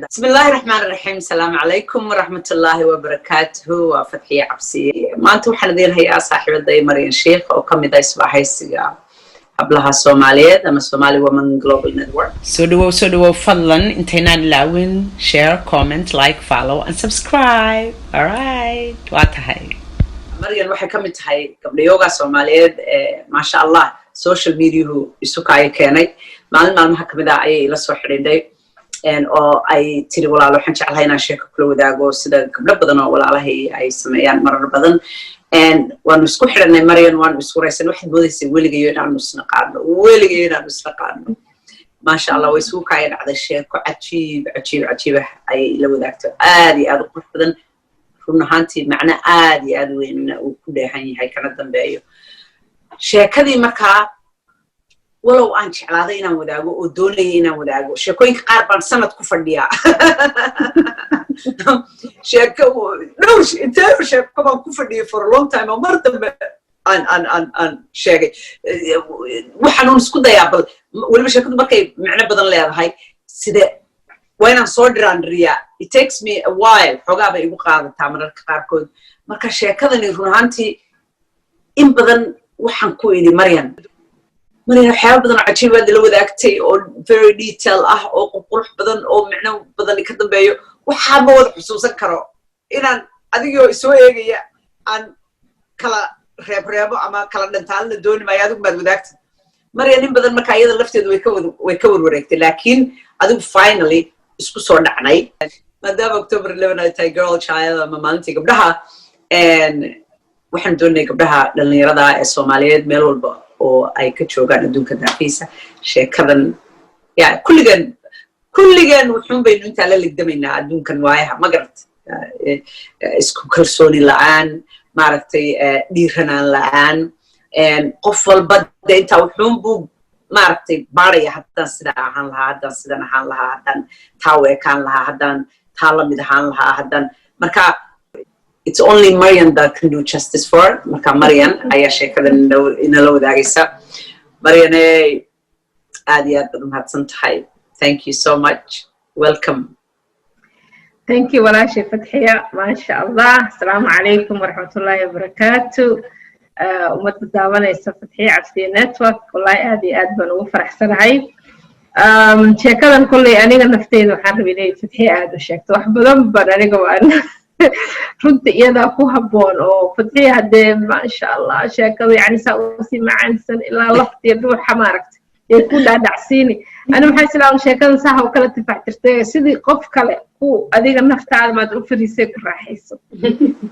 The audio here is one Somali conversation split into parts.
بسم الله الرحمن الرحيم. السلام عليكم ورحمة الله وبركاته. وفتحية عبسية ما أنتم حنذين هي صاحبة داي مريم شيخ أو كم داي صباح السجا قبلها الصومالية أما الصومالي ومن Global Network. So فضلا انتينا نلاون share comment like follow and subscribe. Alright. واتهاي مريم waxay ka mid tahay gabdhayoga Soomaaliyeed ma sha Allah social media isu kaay keenay maalmaha kamid ah ay la soo xiriiday oo ay tiri walaalo waxaan jeclahay inaan sheeko kula wadaago sida gabdho badan oo walaalahay ay sameeyaan marar badan waan isku xirnay Maryan waan isku raysan waxaan moodaysay weligeeyo inaan isla qaadno ma sha Allah way soo kaay dhacday sheeko cajiib ay la wadaagto aad iyo aad u qurux badan runaantii macna aad iyo aad weyn uu ku dheehan yahay kana dambeeyo sheekadii markaa walow aan jeclaaday inaan wadaago oo doonayay inaan wadaago sheekooyinka qaar baan sanad ku fadhiyaa sheeko baan ku fadhiyay for a long time oo mar dambe aan sheegay waxaan isku dayaa bal weliba sheekadu markay macno badan leedahay sida وين صدر أندريا it takes me a while حقابة يبغى قاعدة تعمل كاركود مركز شيء كذا نروحانتي إن بدن وحنكويني مريم حياة بدن عجيبة اللي هو ذاكتي أو very detail أو قروح بدن أو معناه بدن يكتب بيو وحابة وضع حسوسا كرو إن أديو يسوي يجي عن كلا ريبو أما كلا نتعلم دون ما يادوك بعد ذاكتي مريم إن بدن مكايد اللفتة ويكور وريكتي لكن أدو finally isku soo dhacnay maadaama October 11 ay tahay girl child ama maalintii gabdhaha waxaan doonay gabdhaha dhalinyarada ee Soomaaliyeed meel walba oo ay ka joogaan adduunka daafiisa sheekadan kulligan wuxuun baynu inta la ligdamaynaa adduunkan waayaha ma garat isku kalsooni la'aan maaragtay dhiiranaan la'aan qof walba inta wuxuun buu maaragtay baaraya haddaan sida ahaan lahaa haddaan sidan ahaan lahaa haddaan taaweekaan lahaa haddaan taa la mid ahaan lahaa haddaan marka it's only Maryan that can do justice for marka Maryan ayaa sheekadan inala wadaagaysa Maryane aad iyo aad baad mahadsan tahay thank you so much welcome thank you walaashay Fatxiya ma sha Allah assalaamu calaykum waraxmatullaahi wabarakaatuh umad daawanaysa Fatxiya Cabsiye Network wallahi aad iyo aad baan ugu faraxsanahay sheekadan kulli aniga nafteyda waxaan rabay inay Fatxiya aad u sheegto wax badan baan aniga waan runtii iyada ku haboon oo Fatxiya hadee ma sha Allah sheekada yani saa u si macaansan ilaa laftii ruuxa maaragtay ee ku dhaadhacsiini ana maxay islaam sheekadan sax oo kala tifac jirtay sidii qof kale ku adiga naftaada maad u fariisay ku raaxayso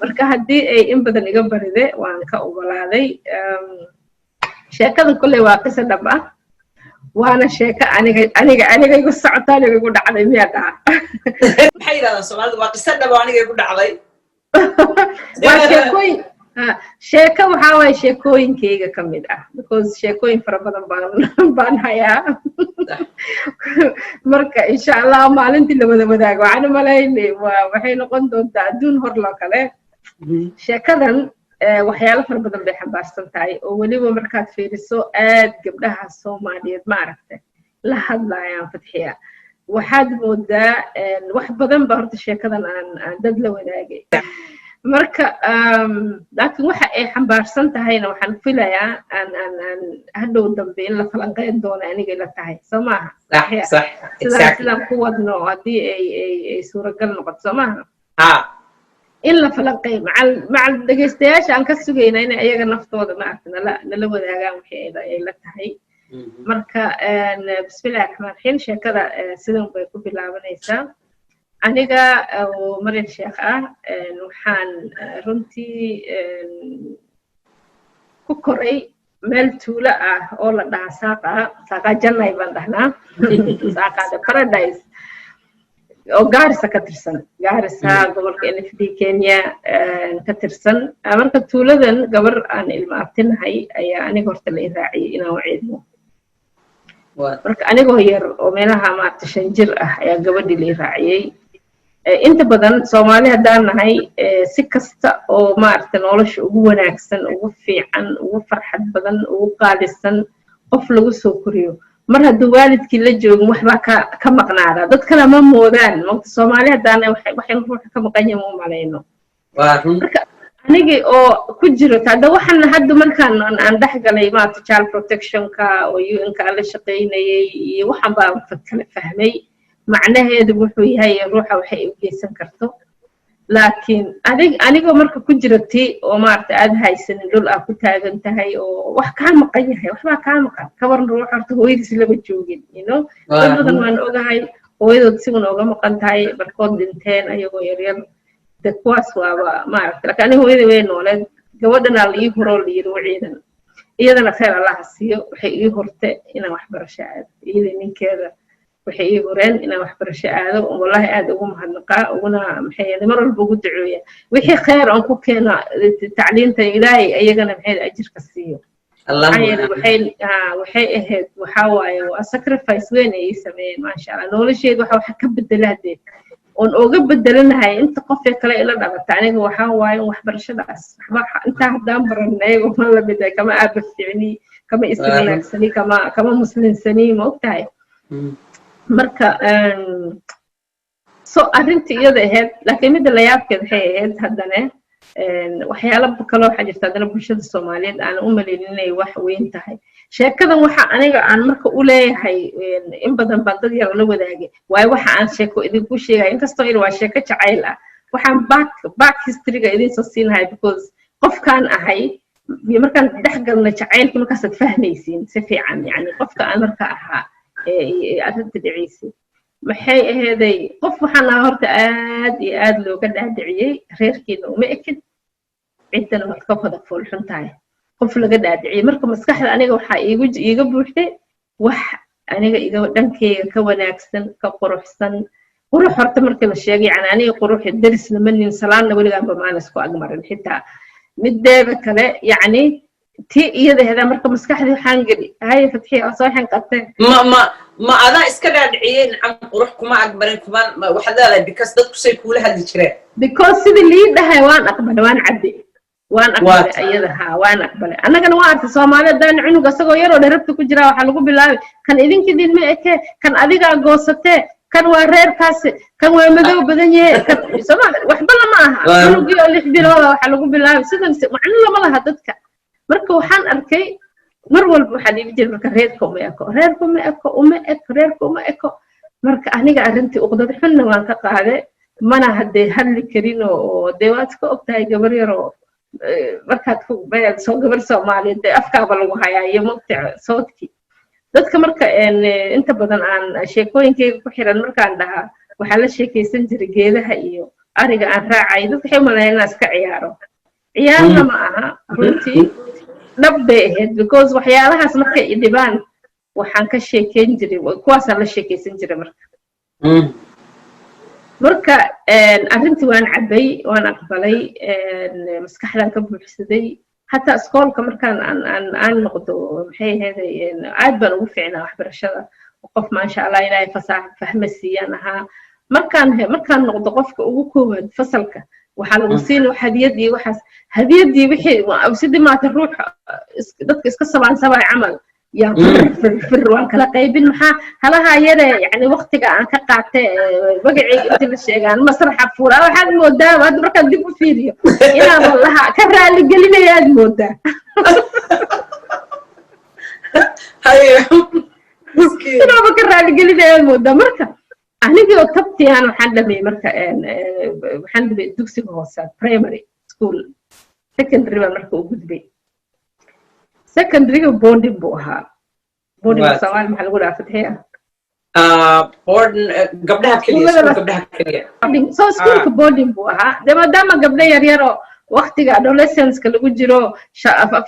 marka hadii ay in badan iga baride waan ka ogolaaday sheekadan kulli waa qisa dhab ah waana sheeka aniga igu socotaa aniga igu dhacday miyaa dhaca maxay yiraahdaan Soomaalidu waa qisa dhab aniga igu dhacday waa sheekooyin sheeka waxa way sheekooyinkayga kamid ah because sheekooyin fara badan baan hayaa marka insha Allah maalintii la wada wadaago waxaan malaynay waxay noqon doontaa adduun hor loo kale sheekadan waxyaalo fara badan bay xambaarsan tahay oo waliba markaad fiiriso aad gabdhaha Soomaaliyeed ma aragtay la hadlayaan Fatxiya waxaad moodaa wax badan ba horta sheekadan aan dad la wadaagay marka laakiin waxa ay xambaarsan tahayna waxaan filayaa aan hadhow dambe in la falanqeyn doono aniga ila tahay Soomaha صح sidan ku wadno hadii ay suuragal noqoto Soomaha in la falanqeyn macal dhageystayaasha aan ka sugayna in ayaga naftooda ma aragtana la wadaagaan wixii ay la tahay marka bismillaahir rahmaanir rahiim sheekada sidan bay ku bilaabanaysaa aniga oo Maryan Sheekh ah waxaan runtii ku koray meel tuulo ah oo la dhahaa Saaqa Jannay baan dhahnaa Saaqada Paradise oo Garissa ka tirsan Garissa gobolka NFD Kenya ka tirsan marka tuuladan gabar aan ilma abtinahay ayaa aniga horta la raaciyay inaan wacdiyo marka anigoo yar oo meelaha maarta 5 jir ah ayaa gabadhii la raaciyay inta badan Soomaali hadaan nahay si kasta oo maarta nolosha ugu wanaagsan ugu fiican ugu farxad badan ugu qaalisan qof lagu soo koriyo mar hadduu waalidkii la joogin waxbaa ka maqnaada dad kale ma moodaan maanta Soomaali haddaana waxay ruuxa ka maqan yahay ma malayno marka anigii oo ku jiro tada waxaan hadda markaan aan dhaxgalay maanta child protection-ka oo UN-ka la shaqeynayay iyo waxaan baan kala fahmay macnaheedu wuxuu yahay ruuxa waxay u geysan karto laakiin anigoo marka ku jirtay oo maarta aad haysanin dhul ah ku taagan tahay oo wax ka maqan yahay waxba ka maqan kabarna ruux horta hooyadiis laba joogin badan waan ogahay hooyadood si uga maqan tahay barkood dhinteen ayagoo yaryar kuwaas waaba maarta laakiin aniga hooyadii way nooleed gabadhana la ii horo la yiri ciidan iyadana khayr Allah siiyo waxay ii hortay inaan waxbarasho aado iyadii ninkeeda waxay ii horeen inaan waxbarasho aado wallahi aad ugu mahadnaqaa uguna maxay mar walba ugu duceeyaa wixii khayr aan ku keena tacliinta ilaahay ayagana maxay ajirka siiyo Allah waxay ahayd waxa waaye waa sacrifice weyn ay sameeyeen ma sha Allah nolosheedu waxa ka bedelaadeen on oga bedelanahay inta qof kale ila dhabatay aniga waxa waaye waxbarashadaas waxa inta hadaan baranay oo la mid ah kama aabfiicni kama islaamsani kama muslimsani ma ogtahay marka so arintii iyada ahayd laakiin mid la yaabkeed waxay ahayd haddana waxyaalo kale waxa jirta haddana bulshada Soomaaliyeed aan u maleeyay inay wax weyn tahay sheekadan waxa aniga aan marka u leeyahay in badan baan dad yar la wadaagay waay waxa aan sheeko idinku sheegay inkastoo ay waa sheeko jacayl ah waxaan back history-ga idin soo siinahay because qofkan ahay markaan dhaxgalna jacaylka markaas aad fahmaysiin si fiican yani qofka aan marka ahaa arinta dhiciisay maxay aheeday qof waxaan horta aad iyo aad looga dhaadhiciyay reerkiina uma ekid cidana wad ka fada foolxun tahay qof laga dhaadhiciyay marka maskaxda aniga waxa iiga buuxday wax aniga iga dhankeyga ka wanaagsan ka quruxsan qurux horta markii la sheegay yani aniga qurux darisna manin salaana waligaan baan isku agmarin xitaa mideeda kale yani ti iyada hada marka maskaxdi waxaan gali hay fatxi oo soo xan qabtay ma ada iska dhaadhiciyeen am qurux kuma agmarin kuma waxaad leedahay because dadku say kuula hadli jireen because sidii liidahay waan aqbalay waan caddi waan aqbalay ayada waan aqbalay annagana waa artay Soomaaliyeed daan cunuga asagoo yar oo dheerabta ku jira waxa lagu bilaabay kan idinkiidin ma eke kan adiga goosatee kan waa reerkaas kan waa madow badan yahay kan Soomaaliyeed waxba lama aha cunugii oo 6 bilood waxa lagu bilaabay sidan macna lama laha dadka marka waxaan arkay mar walba waxa dhibi jiray marka reerka uma eko marka aniga arintii uqdad xunna waan ka qaaday mana hadee hadli karin oo deewaad ka ogtahay gabar yar oo markaad ku bayad soo gabar Soomaaliyeed afkaaba lagu hayaa iyo maqtic soodki dadka marka inta badan aan sheekooyinkayga ku xiran markaan dhahaa waxa la sheekaysan jiray geedaha iyo ariga aan raacay dadka waxay maleeyaan iska ciyaarna ma aha runtii dabbe because waxyaalahaas markay idibaan waxaan ka sheekeyn jiray kuwaas la sheekaysan jiray marka arintii waan cabay waan aqbalay maskaxdan ka buuxsaday hatta iskoolka markaan aan noqdo maxay ahayd aad baan ugu fiicnaa waxbarashada qof ma sha Allah ilaahay fasax fahmasiyan aha markaan noqdo qofka ugu koowaad fasalka waxa lagu siin hadiyadii waxaas hadiyadii wixii sidii ma ta ruux dadka iska sabaan amal يا فر وان كلا قيبين محا هلا هايرة يعني وقتك عن كقعتة بقعي قلت للشيء عن مسرح فورا واحد مودة هذا بركة ديكو فيديو يا والله كفر اللي قال لي يا مودة هاي مسكين أنا بكره اللي قال لي يا مودة مركة أنا جو تبتي أنا حندمي مركة حندمي دوكسي هوسات برايمري سكول سكندري مركة وجود بي secondary بوردين بوها بوردين سوال محل غدا فتحية بوردين قبلها كلية so سكول بوردين بوها دام قبل يريرو وقتي adolescence كلو جيرو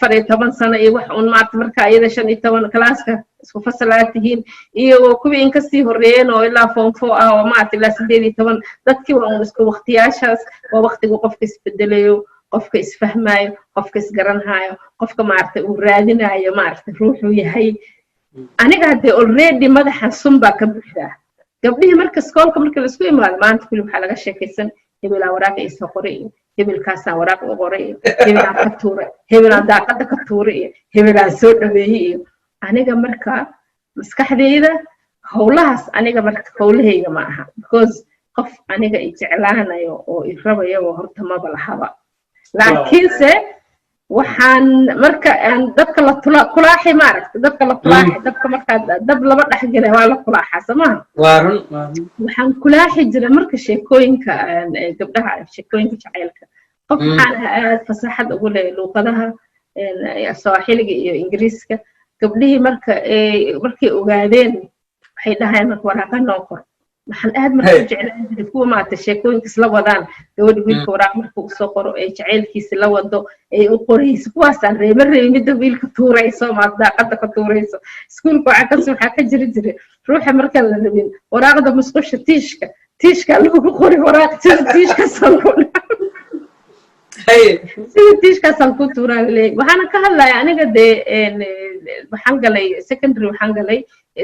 فري 8 سنة إيه وح ونمعت مركا إذا شن 8 كلاسك اسمه فصلاتهين إيه وكوي إنك سيهورين أو إلا فون فوق أو معت إلا سديني 8 ذاتكي وأنسكو وقتياشاس ووقتي وقفك سبدليو qofka isfahmaayo qofka isgaranaayo qofka maartay uu raadinaayo maartay ruuxu yahay aniga hadee already madaxa sunba ka buuxdaa gabdhihii marka iskoolka marka la isku imaado maanta kulli waxa laga sheekaysan hebelaa waraaq ay soo qoray hebelkaasaan waraaq u qoray hebelaa ka tuuray hebelaa daaqada ka tuuray hebelaa soo dhaweeyay aniga marka maskaxdayda howlahaas aniga marka howlahayga ma aha because qof aniga i jeclaanayo oo i rabayo horta maba lahaba laakiinse waxaan marka aan dadka la kulaaxi maaragtay dadka la kulaaxi dadka marka dab laba dhaxgalay waa la kulaaxa samaha waarun waxaan kulaaxi jiray marka sheekooyinka gabdhaha sheekooyinka jacaylka qof waxaan aad fasaxad ugu leeyahay luqadaha Soomaaliga iyo Ingiriiska gabdhihii markay ogaadeen waxay dhahayeen marka waraaqa noo qor waxaan aad marka jeclaan jiray kuwa maanta sheekooyinka isla wadaan gabadha wiilka waraaq marka uu soo qoro ee jacaylkiisa la wado ee u qorayso kuwaasaan reebmidda wiilka tuurayso maad daaqada ka tuurayso iskuulka waxaa ka jiri jiray ruuxa marka la rabin waraaqda musqusha tiishka lagu qori waraaq tiishka sanku tiishkaasaan ku tuuraan leeyahay waxaana ka hadlayaa aniga dee waxaan galay secondary waxaan galay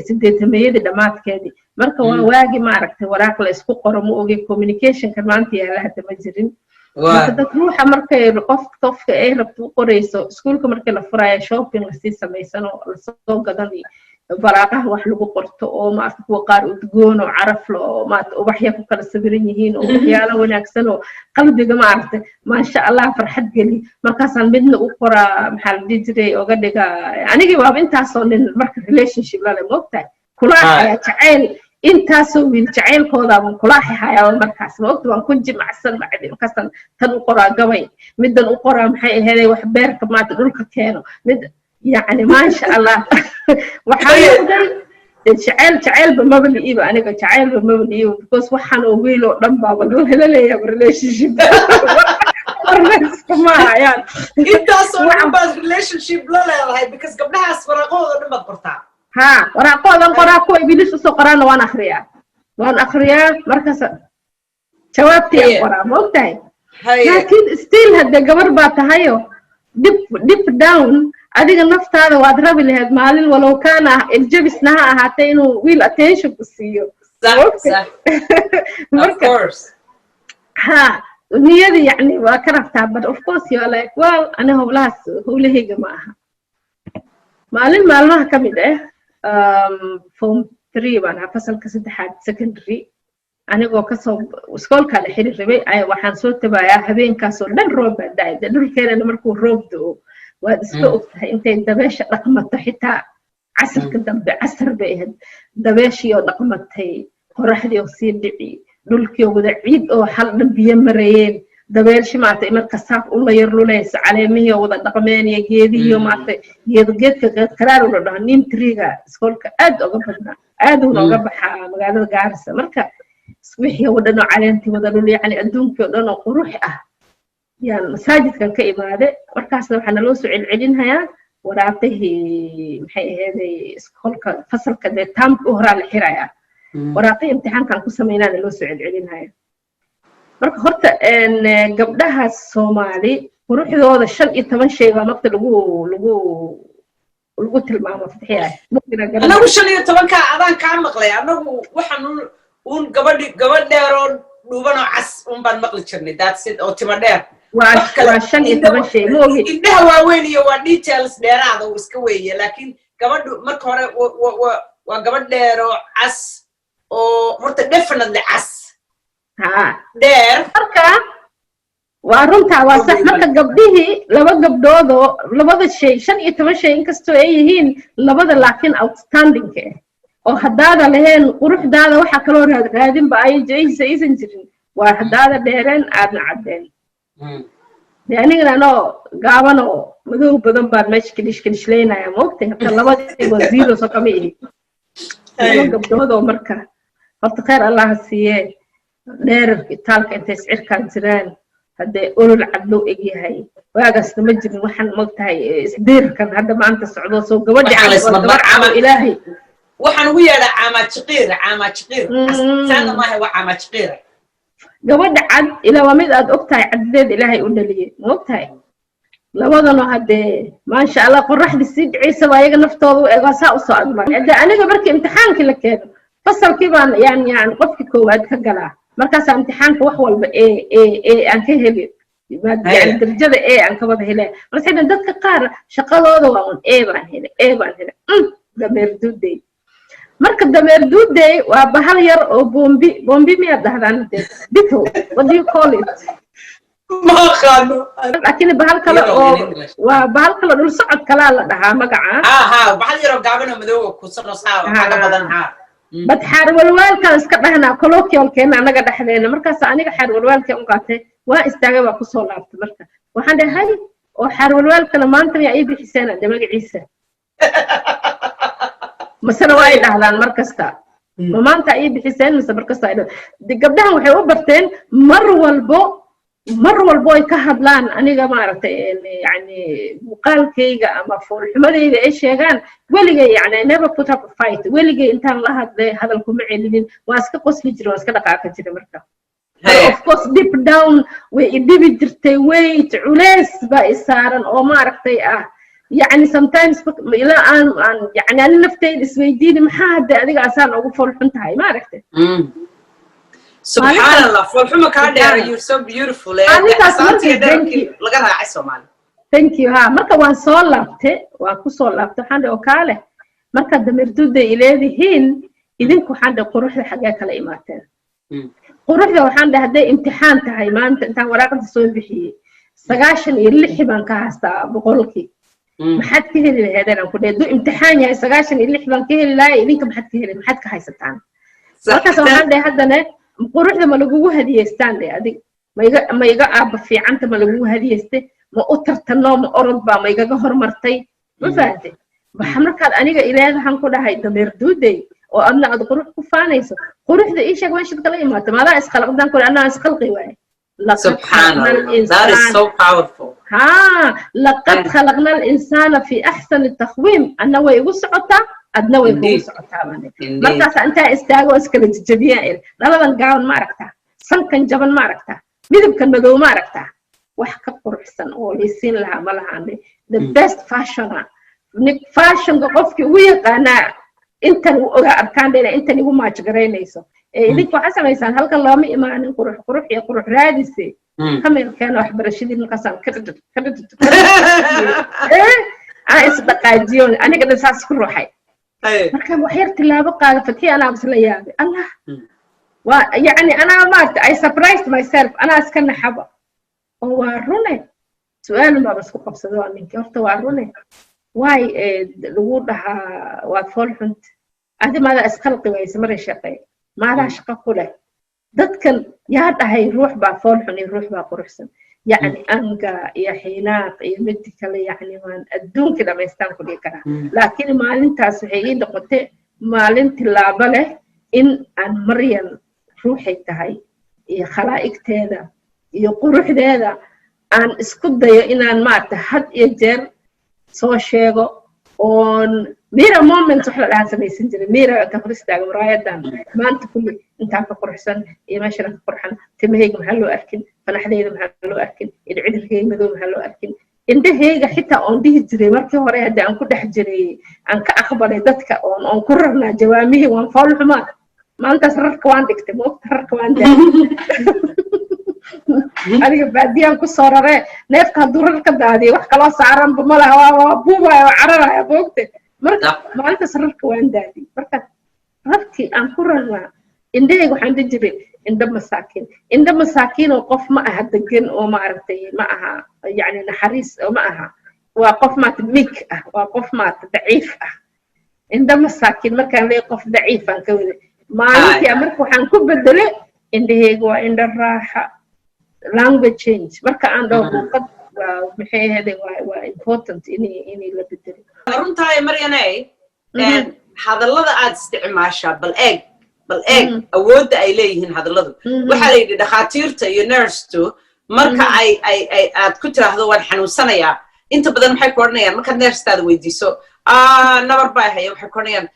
sideetameeyadii dhammaadkeedii marka waa waagi maaragtay waraaq la isku qoro ma ogi communicationka maanta yaala hadda ma jirin marka dad ruuxa markay qofka ay rabto u qorayso iskuulka markii la furaya shopping lasii samaysan oo lasoo gadan waraaqaha wax lagu qorto oo maaragta kuwa qaar udgoon oo caraf leh oo maaragta ubaxya ku kala sawiran yihiin oo waxyaalo wanaagsan oo qalbiga maaragta maasha Allah farxad geli markaasaan midna u qoraa maxaa la dhihi jiray oga dhiga anigii waaba intaasoo nin marka relationship la leh moogtahay kulaaxaya jacayl intaasoo wiil jacaylkooda baan kulaaxi hayaa markaas moogta waan ku jimacsan bacdi markaasaan tan u qoraa gabay middan u qoraa maxay ahayd wax beerka maaragta dhulka keeno mid يعني ما شاء الله وحاول جعل بمبني إيبا أنا جعل بمبني إيبا بس وحنا ويلو لما بقول هلا ليه بريليشنشيب ما يعني أنت أصلا بس ريليشنشيب لا هاي بس قبلها أسفرقوا لما قرطع ها وراقوا يبيلش سقرانا وأنا أخريا مركز جوابتي أقرأ موتاي لكن ستيل هذا قبل باتهايو ديب داون adiga naftaada waad rabi lahayd maalin walow kaana iljabisnaha ahaatay inuu wiil attention ku siiyo of course ha niyada yani waa ka rabtaa but of course you are like well ana howlahayga ma aha maalin maalmaha ka mid form 3 baan ahaa fasalka saddexaad secondary anigoo kasoo iskoolka la xiriir rabay waxaan soo tabayaa habeenkaasoo dhan roob baa dhacay dhulkeena markuu roob da'o waad iska ogtahay intay dabeesha dhaqmato xitaa casarka dambe casar bay ahayd dabeeshii oo dhaqmatay qoraxdii oo sii dhici dhulkii oo wada ciid oo hal dhan biyo marayeen dabeelshi maartay marka saaf u la yar lulaysa caleemihii oo wada dhaqmeen iyo geedihii maartay geedka qaraar u dhaho nin triga iskoolka aad uga badnaa aad uga baxaa magaalada Gaarisa marka wixii oo dhan oo caleentii wada lul yani adduunkii oo dhan oo qurux ah يعني مساجد كان كإمادة وركاس لو حنا لو سعيد عدين هيا ورابته محي هذا سكول فصل كده تام أهرا الحرايا ورابته امتحان كان كسمينا لو سعيد عدين هيا مرك هرت إن قبلها الصومالي وروح هذا الشن يتمن شيء ومقت لقو تلمام فتحيا أنا وش اللي يتمن كأذان كان مقلي أنا وحنون قبل دارون دوبنا عس بان مقلي شرني that's it أو تمدير وعشان يتمن شيء مو إنها واوين يو details ديران وسكوية لكن قبل مركور وقبل دارو عس أو مرت definitely عس دير مركا وارنتا واسح مركا قبله لبدا قبدودو لبدا الشيء شن يتمن شيء إنكستو أيهين لبدا لكن outstanding كه أو هدادا لهين قروح دادا وحا كلور هادين بأي جاي سيسن جرين وهدادا ديرين عادنا عدين يعني أنا قابنو مدو بدن بعد ماشي كديش لينا يا موقتي حتى لبدا وزيرو سقمي قبدودو مركا فالتخير الله السيئ دير تالك انت سعر كان جران هذا أولو العدلو إجي هاي وأجلس نمجد وحن موقتها إسدير كان هذا ما أنت سعودو سوق ودي على إلهي وحن ويا عامات شقير سنة ما هو عامات شقير قبل عد إلى ومد أد أقطع عدد إلهي قلنا لي مقطع لوضعنا هذا ما شاء الله قرح بالسيد عيسى ويجي نفطر وإغاثاء وصعد ما أنا قبلك امتحان كله كده فصل كيفان يعني قفك كواد كجلا مركز امتحانك وحول إيه أنك هلي يعني درجة إيه أنك بده هلا بس هنا دتك قار شغال هذا وان إيه بان هلا ده مردود دي marka dameer duuday waa bahal yar oo bombi miya dhahdaan bito what do you call it ma qaano laakiin bahal kale oo waa bahal kale dhul socod kala la dhahaa magaca bahal yar oo gaaban oo madow ku soo xaga badan bad xaar walwaalkan iska dhahnaa colloquialkeena anaga dhaxdeena markaas aniga xaar walwaalkeen u qaatay waa istaagay waa ku soo laabtay marka waxaan dhahay oo xaar walwaalkana maanta ay bixiseen magaciisa masana way dhahdaan markasta ma maanta ay bixiseen mise markasta ay gabdhahan waxay u barteen mar walbo ay ka hadlaan aniga maaragtay yani muuqaalkayga ama foolxumadayda ay sheegaan weligay yani never put up a fight weligay intaan la hadlay hadalku ma celinin waa iska qosli jiray waa iska dhaqaaqi jiray marka of course deep down way idhibi jirtay weight culays baa isaaran oo maaragtay يعني sometimes إلى أن يعني أنا نفتي السويدين محاد أديك أصلا أقول فولحن تاعي ما عرفت. سبحان الله فولحن كارد you're so beautiful. أنا كاسمتي لقاها عسوا مال. Thank you ها مركب وان صلّبت وأكو صلّبت حد وكاله مركب دمرتود إلى هين إذن كو حد قروح الحاجات كلماتين. قروح لو حد هذا امتحان تاعي ما أنت وراك تسوي بحي سجاشن اللي حبان كاستا بقولكي. maxad ka heli lahaydeen aan ku dheedo imtixaan yahay 96 baan ka heli lahay idinka maxad ka haysataan markaas waxaan dhahay haddana quruxda ma lagu hadiyeystaan adig ma iga aaba fiicanta ma lagu hadiyeyste ma u tartano ma orod ba ma iga hormartay ma faahantay waxa markaad aniga ilaahan ku dhahay dameer duuday oo adna ad qurux ku faanayso quruxda ii sheeg meesha kala imaato maada isqalqdan ku ana isqalqi waay سبحان الله that is so powerful لقد خلقنا الإنسان في أحسن التقويم أنه ويوسعته أدنى ويوسعته مركز أنت استاجو اسكال الجبيائل لا نقاون معركته سنكن جبل معركته ميدب كان مدو معركته وحكا قرحسن أو ليسين لها ملها عندي the best fashion fashion قفك ويقانا انت أركان دينا انت نيو ما تجرينيسو إذا حسب إنسان هل كان لامي إيمان قروح يا قروح رادسي كم كانوا أحبر الشديد القسم كذا عايز دقايقون أنا كده ساس قروحي مركب وحيرت الله بقى فتحي أنا بس ليالي الله ويعني أنا مات I surprised myself أنا أسكن حبا ووروني سؤال ما بس قبص دوان منك قلت ووروني واي لوضها وأطفال حنت هذا ماذا أسخلقي ويسمر الشقي ماذا شقة كله dadkan yaa dhahay ruux baa foolxun iyo ruux baa quruxsan yani anga iyo xiinaaq iyo mid kale yani waan adduunka dhamaystaan ku dhigi karaa laakiin maalintaas waxay ii noqotay maalin tilaabo leh in aan maryan ruuxay tahay iyo khalaa'igteeda iyo quruxdeeda aan isku dayo inaan maarta had iyo jeer soo sheego oon mira moment wax la dhahan samaysan jiray mira ka horistaaga muraayadan maanta kulli intaan ka quruxsan iyo meesha ka qurxan timahayga maxaa loo arkin fanaxdayda maxaa loo arkin cidhidhkayga madow maxaa loo arkin indhahayga xitaa oon dhihi jiray markii hore hadda aan ku dhex jiray aan ka aqbalay dadka oon ku rarnaa jawaamihii waan fool xumaa maantaas rarka waan dhigtay moogta rarka waan daayay aniga baadiyaan ku soo raree neefka hadduu rarka daadiyo wax kaloo saaranba ma laha waa buubaya waa cararaya moogta marka maalintaas rarka waan daadiyay marka rarkii aan ku rarnaa indhahayga waxaan dhihi jiray indho masaakiin oo qof ma aha degan oo maaragtay ma aha yani naxariis oo ma aha waa qof maata mig ah waa qof maata daciif ah indho masaakiin markaan leeyahay qof daciif aan ka wada maalintii marka waxaan ku bedelay indhahayga waa indho raaxa language change marka aan dhaho buuqad maxay ahaydee waa important inay la bedelo runtahay maryanay hadallada aad isticmaashaa bal eeg awoodda ay leeyihiin hadalladu waxaa la yidhi dhakhaatiirta iyo nursetu marka aad ku tiraahdo waan xanuunsanayaa inta badan maxay ku odhanayaan markaad nurstaada weydiiso nabar baa haya waxay ku odhanayaan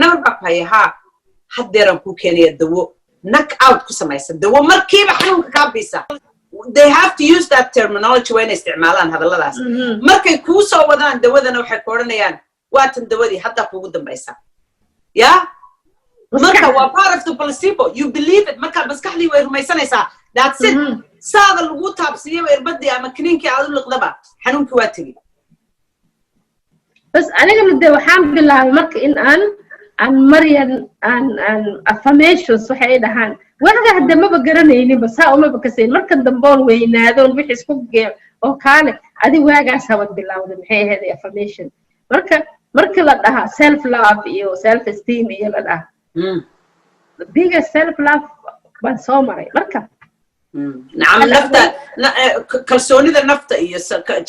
nabar baa ku haya haa haddeeraan kuu keenaya dawo knock out ku samaysan dawo markiiba xanuunka kaa biisa they have to use that terminology waa inay isticmaalaan hadalladaas markay kuu soo wadaan dawadana waxay ku odhanayaan waatan dawadii haddaa kuugu dambaysa ya marka waa part of the placebo you believe it marka maskaxdii way rumaysanaysaa that's it saada lagu taabsiyo irbadii ama kiniinkii aad u liqdaba xanuunkii waa tegi bas aniga muddo waxaan bilaabay marka in عن مريم عن affirmations waxay dhahaan waxa hadda ma garanaynin bas ha uma bakasayn marka damboon weynaadoon wixii isku geeyo oo kaale adi waagaas hawad bilowday maxay ahayd affirmation marka la dhaha self love iyo self esteem iyo la dhaha biggest self love ban soo maray marka نعم نفتا كلسوني نفتا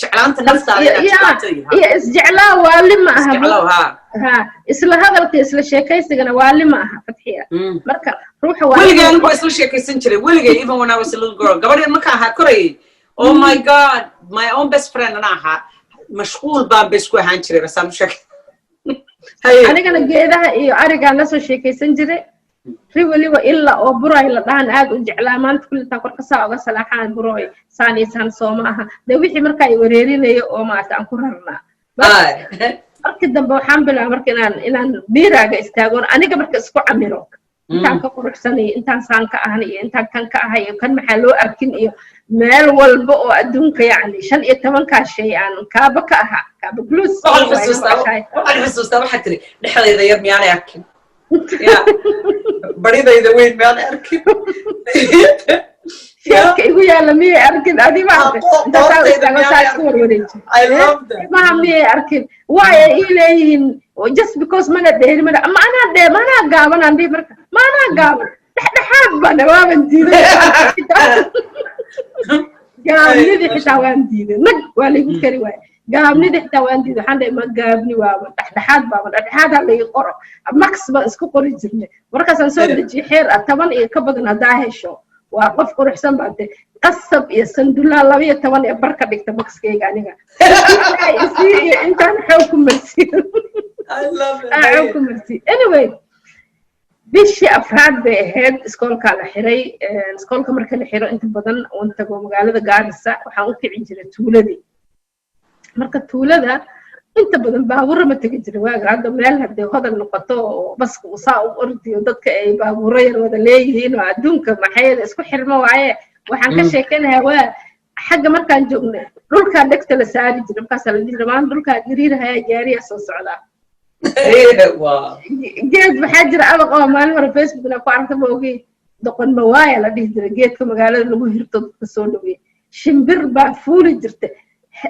جعلانت نفتا يا اسجعلا والي ما ها اسلا هذا اسلا شيكيسغنا والي ما اها فتحيه marka ruuxa waa weligaan waa isla sheekaysan jiray weligay even when I was a little girl gabadha marka aha koray oh my god my own best friend anaha mashquul baan bes ku ahaan jiray rasam sheek anigana geedaha iyo ariga la soo sheekaysan jiray riwali wa illa oo buray la dhahan aad u jeclaa maanta kulli taa korka saa uga salaaxaan buray saaniisan Soomaha de wixii marka ay wareerinayo oo maanta aan ku rarnaa markii dambe waxaan bilaabay marka inaan biiraaga istaagoon aniga marka isku camiro intaan ka quruxsanay intaan saan ka ahan iyo intaan kan ka ahay kan maxaa loo arkin iyo meel walba oo adduunka yaani 15 ka shay aan kaaba ka aha kaaba plus waxaan waxa tiri dhexdeeda yar miyaan arkin يا بريدة إذا وين ما أنا أركب يا يا لمية أركب أدي ما I love that ما مية أركب واي إلين just because ما ندير ما أنا ده ما أنا قابل عندي مركب ما أنا قابل حابة أنا ما بدي قابل دي حتوان دي نق ولا يذكر واي قابني ده حتوان دي حنا ما قابني وابد حد بابا حد اللي يقرأ ماكس بس كقولي جرني مركز أنسان دجي حير أتمنى يكبرنا داهشوا وقف قرح سن بعد قصب يسندولا لبيه تمنى بركة دكتور ماكس كي يعني يصير أنت حكم مرسي I love it حكم مرسي anyway بيش أفراد بهاد سكول كلا حري سكول كمر كلا حري أنت بدن وأنت جو مقالة قاعد الساعة وحاولت عندنا تولدي marka tuulada inta badan baabuur ma tagi jiray waaga hadda meel hadii hadal noqoto bas uu saa u ordiyo dadka ay baabuuray wada leeyihiin oo adduunka maxay isku xirmo waaye waxaan ka sheekanayaa waa xagga markaan joognay dhulka dhagta la saari jiray markaas la diray maan dhulka gariirahay gaariya soo socda waa geed waxa jira abaq oo maalin hore Facebook-na ku aragtay moogi doqon ma waaya la dhihi jiray geedka magaalada lagu hirto dadka soo dhaweey shimbir baa fuuli jirtay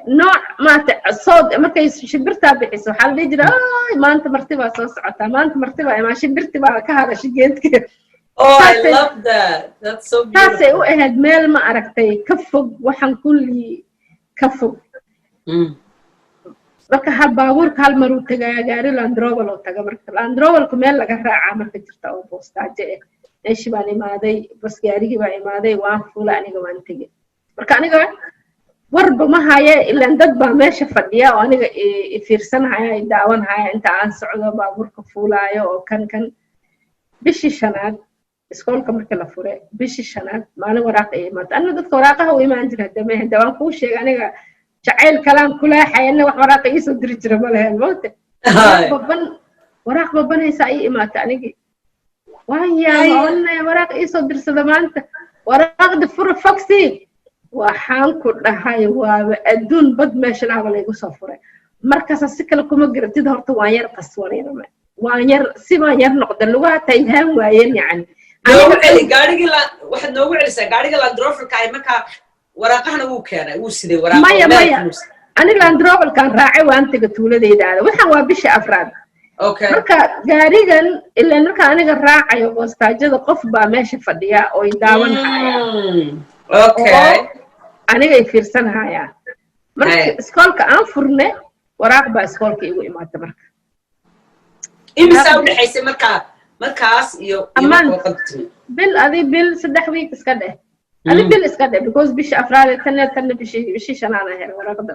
نوع ما صوت ما كيس شبرتها بحس وحال يجري ما أنت مرتبة صوص عطا ما أنت مرتبة ما شبرتي بقى كهذا شجيت كده oh I love that that's so beautiful تاسي وإهد ميل ما أركتي كفق وحن كل كفق marka hal baabuurka hal mar uu tagay gaari Land Rover oo taga marka Land Rover ku meel laga raaca marka jirta oo boostaaje eesh baan imaaday bas gaarigi baa imaaday waan fuula aniga waan tagay marka aniga warba ma haya ilaa dad baa meesha fadhiya oo aniga fiirsanaya daawanaya inta aan socdo baabuurka fuulaayo oo kan bishii shanaad iskoolka marka la furay bishii shanaad maalin waraaq ay imaatay anna dadka waraaqaha u imaan jiray hadda waan ku sheegay aniga jacayl kalaan kula xayna wax waraaq ay soo diri jiray malahan moota waraaq babanaysa ay imaatay aniga waayaa waraaq ay soo dirsada maanta waraaqda fur faxi waxaan ku dhahay waa adduun bad meeshan aba lagu soo furay markaas si kale kuma garatid horta waan yar qaswareerma waan yar si ma yar noqdo lugaha tayhaan waayeen yani gaariga la waxa noogu celisay gaariga Land Rover ka ay marka waraaqahana uu keenay uu sidee waraaq maya aniga Land Rover kan raacay waan taga tuuladeyda waxaan waa bishii afraad okay marka gaarigan ilaa marka aniga raacayo boostaajada qof baa meesha fadhiya oo daawanaya okay aniga ay fiirsanayaan marka iskoolka aan furnay waraaq baa iskoolka igu imaatay marka imisa u dhaxaysay markaas iyo bil 3 week iska dheh bil iska dheh because bishi afraad tan bishi shanaana helay waraaqda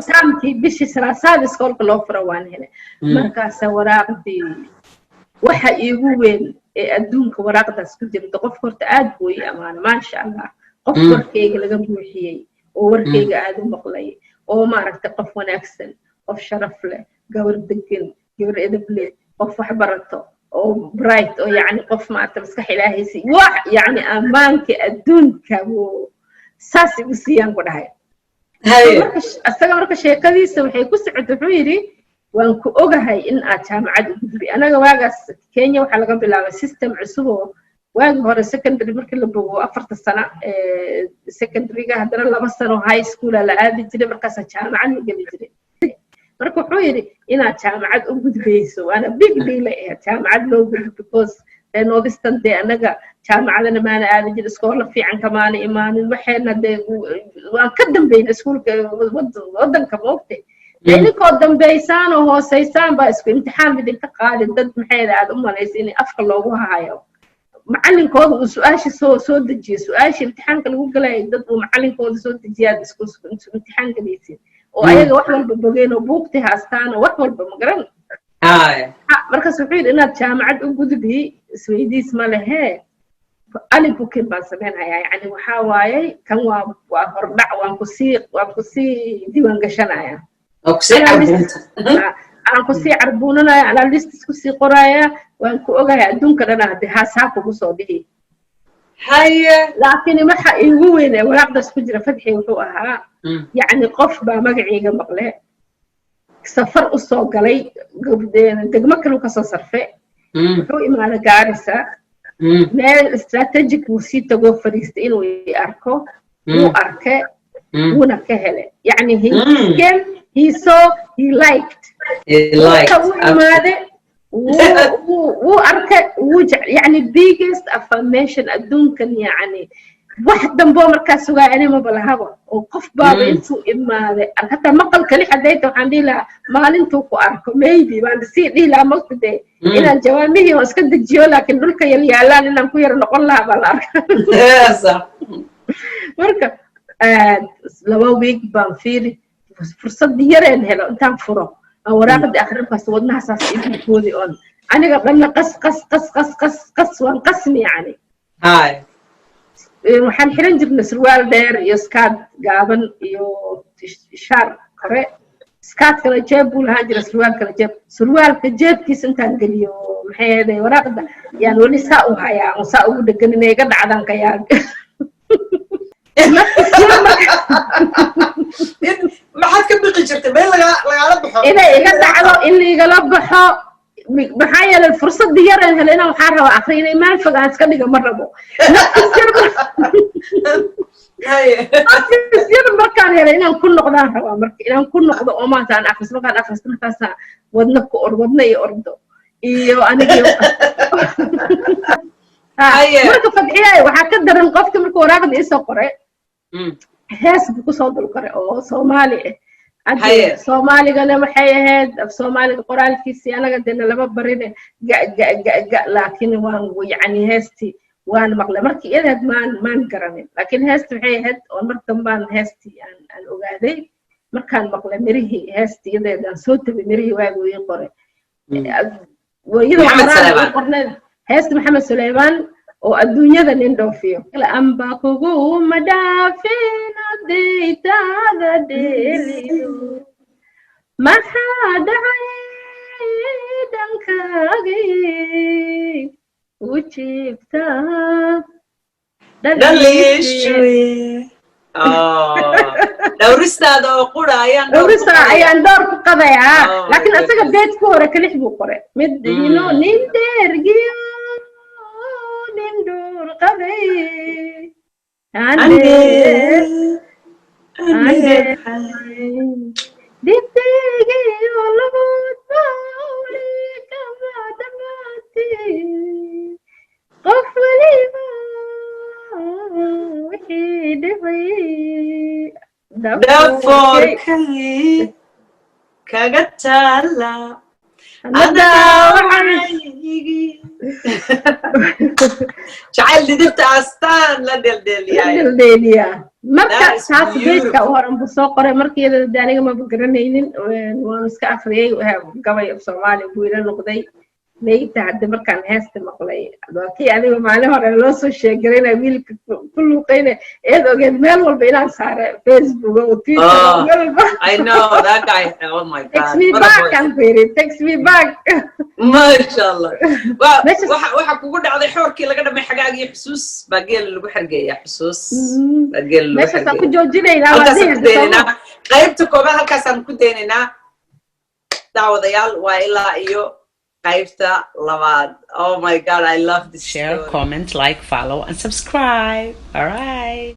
second bishi salaasad iskoolka loo furo waan helay markaas waraaqdii waxa iigu weyn ee adduunka waraaqdaas ku jirta qof horta aad buu ii amaanay ma sha Allah qof warkayga laga buuxiyay oo warkayga aad u maqlay oo maaragtay qof wanaagsan qof sharaf leh gabar degan gabar edeb leh qof wax barato oo bright oo yani qof maaragtay maskax ilaahaysi wax yani amaanka adduunka oo saasi u siiyaan ku dhahay marka asaga marka sheekadiisa waxay ku socotay wuxuu yiri waan ku ogahay in aad jaamacad u gudbi anaga waagaas Kenya waxa laga bilaabay system cusub oo waagi hore secondary markii la bogo 4 sano secondary-ga hadana 2 sano high school la aadi jiray markaas jaamacad la geli jiray marka wuxuu yiri inaad jaamacad u gudbeyso waana big deal ah jaamacad loo gudbo because noodistan de anaga jaamacadana maana aadi jiray iskool fiican kamaana imaanin waxayna de waan ka dambeeyay iskuulka wadanka moogtay idinkoo dambeysaan oo hooseysaan baa isku imtixaan mid ka qaadi dad maxay aad u malaysay in afka loogu hayo macallinkooda uu su'aashi soo dejiyo su'aashi imtixaanka lagu galay dad uu macallinkooda soo dejiyaa isku imtixaan galaysid oo ayaga wax walba bogeen oo buugti haastaan oo wax walba ma garan markaas wuxuu yidhi inaad jaamacad u gudbi isweydiis ma lehe ali bukin baan samaynayaa yani waxaa waaye kan waa hordhac waan ku sii diiwaan gashanayaa aan ku sii carbuunanaya analyst isku sii qoraya waan ku ogahay adduunka dhan hadii haasaa kugu soo dhihi laakiin waxa iigu weyn ee walaaqdaas ku jira fadxi wuxuu ahaa yani qof baa magaciiga maqle safar u soo galay degmo kale ka soo sarfe wuxuu imaaday Gaarisa meel strategic uu sii tago fariistay inuu arko uu arke una ka hele yani he liked wuu arke yani biggest affirmation adduunkan yani wax dambo markaas sugaa inama balahabo oo qof baaba intuu imaaday hatta maqal kali xadayta waxaan dhihi lahaa maalintuu ku arko maybe baan sii dhihi lahaa maqtide inaan jawaamihii oo iska dejiyo laakiin dhulka yaalaan inaan ku yar noqon lahaa baa la arkaa marka 2 week baan fiiri fursad yareen helo intaan furo aan waraaqada akhrinkaas wadnaha saas inuu koodi on aniga dhanna qas waan qasmi yani waxaan xiran jirnay surwaal dheer iyo skaad gaaban iyo shaar kore skaadkana jeeb buu lahaan jira surwaalka jeebkiisa intaan geliyo maxay ahayd waraaqda yaan weli saa u hayaa oo saa ugu dhegan inay iga dhacdaan ka yaag maxaad ka biqi jirtay meel lagala baxo inay iga dhacdo in igala baxo maxaa yeelay fursad yar aan helay inaan waxaan rabaa akhri inay meel fog aan iska dhigo ma rabo yar markaan helay inaan ku noqdaan rabaa marka inaan ku noqdo oo maanta aan akhristo markaas wadna ku wadna iyo ordo iyo anigii marka fadxiyaay waxaa ka daran qofka marka waraaqda isoo qoray hees buu ku soo dul qoray oo Soomaali Soomaaligana waxay ahayd af Soomaaliga qoraalkiisa anaga dena laba barine laakiin waan yani heesti waan maqlay markii iyada maan garanin laakiin heesti waxay ahayd oo markan baan heesti aan ogaaday markaan maqlay mirihii heesti iyada soo tagay mirihii waagu ii qoray heesti Maxamed Suleymaan oo adduunyada nin dhoofiyo amba kugu madaafin adaytada dheeliyo maxaa dhacay dhankaagii u jiibtaa dhaliishuye dhowristaada oo qura ayaan door ku qadayaa laakiin asaga beedku hore kalix buu qoray mid nin dheergiyo dur qaday dibdegi olabud bauli kama damati qof waliba wixii dhibay dafoorkay kaga taala جعل دبت أستان لا دلدليا marka taas beedka horan buu soo qoray markii aniga ma garanaynin waan iska akhriyay gabay Soomaali buu ila noqday leeyta hadda markaan heesta maqlay dadkii aniga maalin hore loo soo sheegay wiilka kullu qeyne eedogeed meel walba inaan saare Facebook oo Twitter I know that guy oh my god text me back ma sha Allah waxa kugu dhacday xoorkii laga dhamay xagaagii xusuus baageel lagu xirgeeyaa xusuus baageel lagu xirgeeyaa meesha ku joojinaynaa qaybta koobaad halkaas aan ku deenaynaa daawadayaal waa ilaa iyo qaybta labaad. Oh my god, I love this Share, story. comment, like, follow, and subscribe. All right.